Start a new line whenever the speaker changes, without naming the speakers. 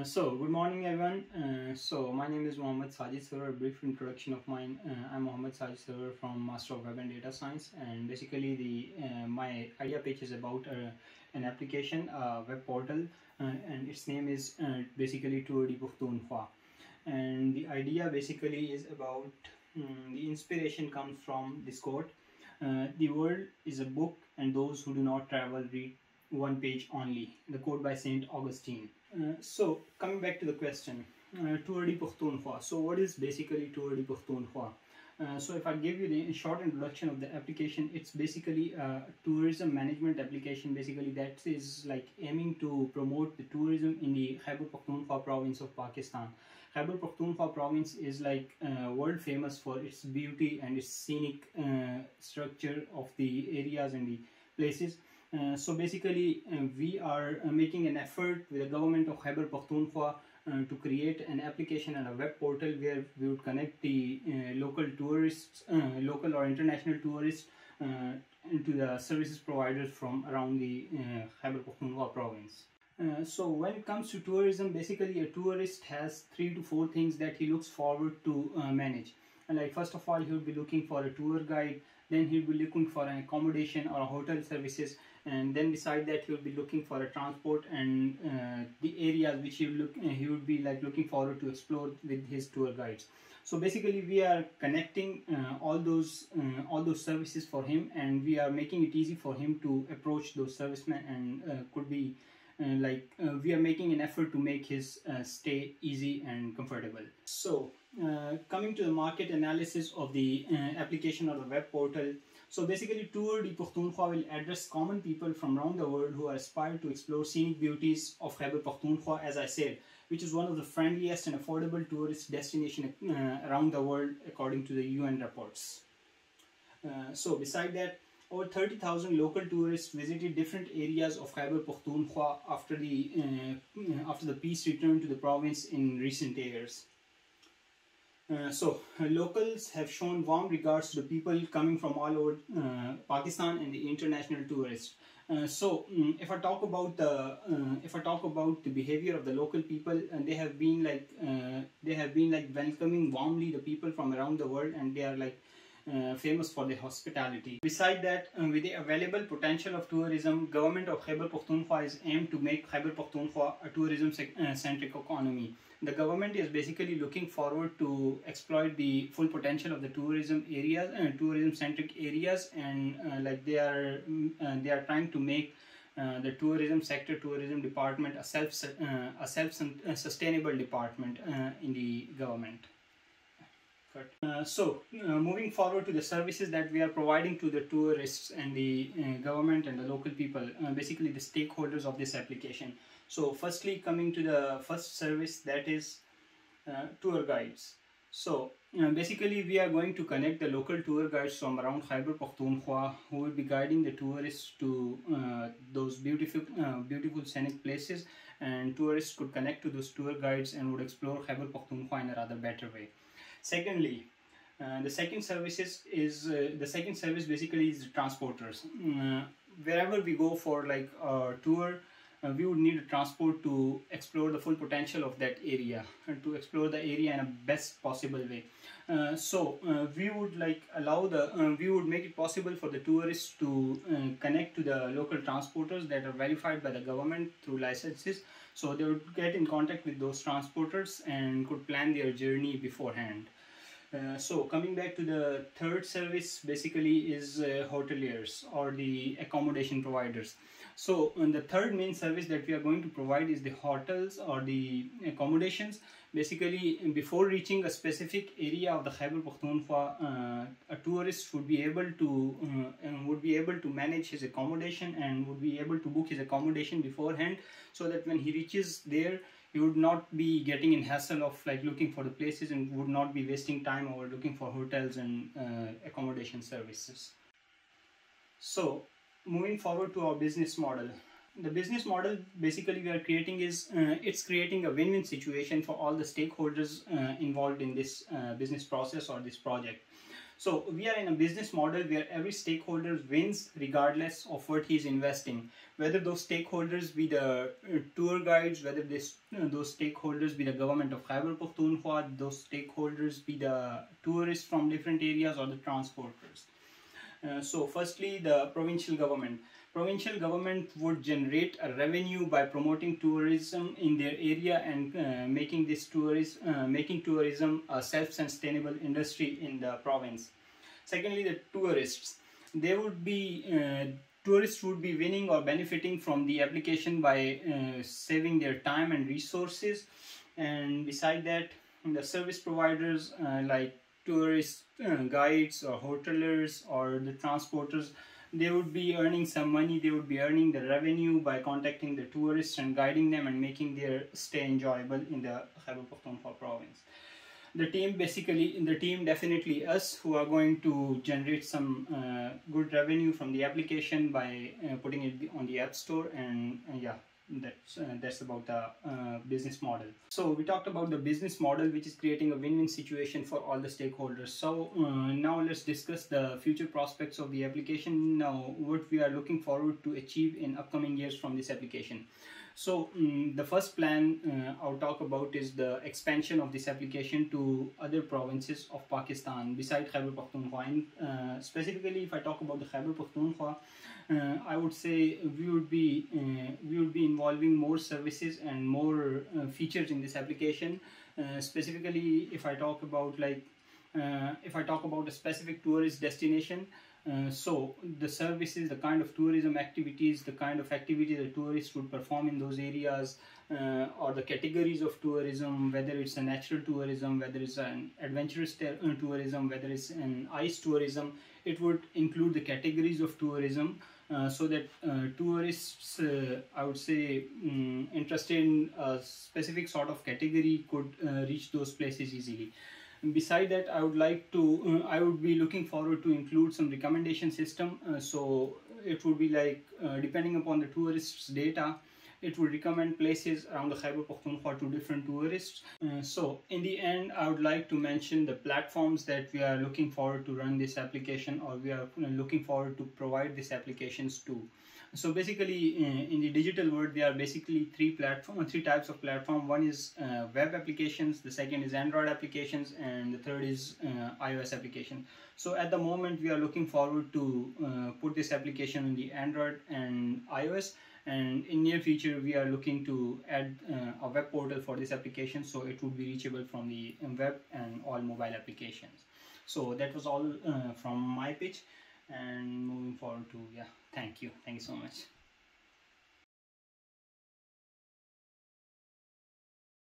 Good morning everyone. My name is Mohammed Sajid Sarwar. A brief introduction of mine. I'm Mohammed Sajid Sarwar from Master of Web and Data Science, and basically my idea pitch is about an application, a web portal, and its name is basically Tour de Pukhtunkhwa. And the idea basically is about the inspiration comes from this quote: "The world is a book, and those who do not travel read one page only." The quote by Saint Augustine. Coming back to the question, Tour de Pukhtunkhwa. So what is basically Tour de Pukhtunkhwa? So if I give you the short introduction of the application, it's basically a tourism management application, basically that is like aiming to promote the tourism in the Khyber Pakhtunkhwa province of Pakistan. Khyber Pakhtunkhwa province is like world famous for its beauty and its scenic structure of the areas and the places. We are making an effort with the government of Khyber Pakhtunkhwa to create an application and a web portal where we would connect the local tourists, local or international tourists, into the services providers from around the Khyber Pakhtunkhwa province. So when it comes to tourism, basically a tourist has 3 to 4 things that he looks forward to manage. And like first of all, he would be looking for a tour guide, then he would be looking for an accommodation or a hotel services, and then beside that he would be looking for a transport and the areas which he would be like looking forward to explore with his tour guides. So basically we are connecting all those services for him, and we are making it easy for him to approach those servicemen, and we are making an effort to make his stay easy and comfortable. Coming to the market analysis of the application or the web portal. So basically Tour de Pukhtunkhwa will address common people from around the world who aspire to explore scenic beauties of Khyber Pakhtunkhwa, as I said, which is one of the friendliest and affordable tourist destination around the world according to the UN reports. Beside that, over 30,000 local tourists visited different areas of Khyber Pakhtunkhwa after the peace returned to the province in recent years. Locals have shown warm regards to the people coming from all over Pakistan and the international tourists. If I talk about the behavior of the local people, they have been like welcoming warmly the people from around the world, and they are like famous for their hospitality. Beside that, with the available potential of tourism, government of Khyber Pakhtunkhwa is aimed to make Khyber Pakhtunkhwa a tourism centric economy. The government is basically looking forward to exploit the full potential of the tourism areas and tourism centric areas, and they are trying to make the tourism department a self-sustainable department in the government. Moving forward to the services that we are providing to the tourists and the government and the local people, basically the stakeholders of this application. So firstly, coming to the first service, that is tour guides. Basically we are going to connect the local tour guides from around Khyber Pakhtunkhwa who will be guiding the tourists to those beautiful scenic places, and tourists could connect to those tour guides and would explore Khyber Pakhtunkhwa in a rather better way. Secondly, the second service basically is the transporters. Wherever we go for like a tour, we would need a transport to explore the full potential of that area and to explore the area in a best possible way. We would make it possible for the tourists to connect to the local transporters that are verified by the government through licenses. So they would get in contact with those transporters and could plan their journey beforehand. Coming back to the third service, basically is hoteliers or the accommodation providers. So the third main service that we are going to provide is the hotels or the accommodations. Basically, before reaching a specific area of the Khyber Pakhtunkhwa, a tourist would be able to manage his accommodation and would be able to book his accommodation beforehand, so that when he reaches there, he would not be getting in hassle of like looking for the places and would not be wasting time over looking for hotels and accommodation services. So moving forward to our business model. The business model basically we are creating is it's creating a win-win situation for all the stakeholders involved in this business process or this project. So we are in a business model where every stakeholder wins regardless of what he is investing. Whether those stakeholders be the tour guides, whether those stakeholders be the government of Khyber Pakhtunkhwa, those stakeholders be the tourists from different areas or the transporters. So firstly, the provincial government. Provincial government would generate a revenue by promoting tourism in their area and making tourism a self-sustainable industry in the province. Secondly, the tourists. They would be tourists would be winning or benefiting from the application by saving their time and resources. And beside that, the service providers like tourist guides or hotelers or the transporters, they would be earning some money. They would be earning the revenue by contacting the tourists and guiding them and making their stay enjoyable in the Khyber Pakhtunkhwa province. The team definitely us, who are going to generate some good revenue from the application by putting it on the app store. And yeah, that's about the business model. So we talked about the business model, which is creating a win-win situation for all the stakeholders. So now let's discuss the future prospects of the application. Now, what we are looking forward to achieve in upcoming years from this application. So the first plan I'll talk about is the expansion of this application to other provinces of Pakistan besides Khyber Pakhtunkhwa. Specifically, if I talk about the Khyber Pakhtunkhwa, I would say we would be involving more services and more features in this application. Specifically, if I talk about a specific tourist destination. So the services, the kind of tourism activities, the kind of activity the tourists would perform in those areas, or the categories of tourism, whether it's a natural tourism, whether it's an adventurous tourism, whether it's an ice tourism, it would include the categories of tourism so that tourists, I would say, interested in a specific sort of category could reach those places easily. Beside that, I would be looking forward to include some recommendation system. So it would be like depending upon the tourists' data, it would recommend places around the Khyber Pakhtunkhwa to different tourists. So in the end, I would like to mention the platforms that we are looking forward to run this application, or we are looking forward to provide these applications to. So basically, in the digital world, there are basically three types of platform. One is web applications, the second is Android applications, and the third is iOS application. So at the moment, we are looking forward to put this application in the Android and iOS, and in near future, we are looking to add a web portal for this application, so it would be reachable from the web and all mobile applications. So that was all from my pitch. And moving forward to, yeah, thank you so much.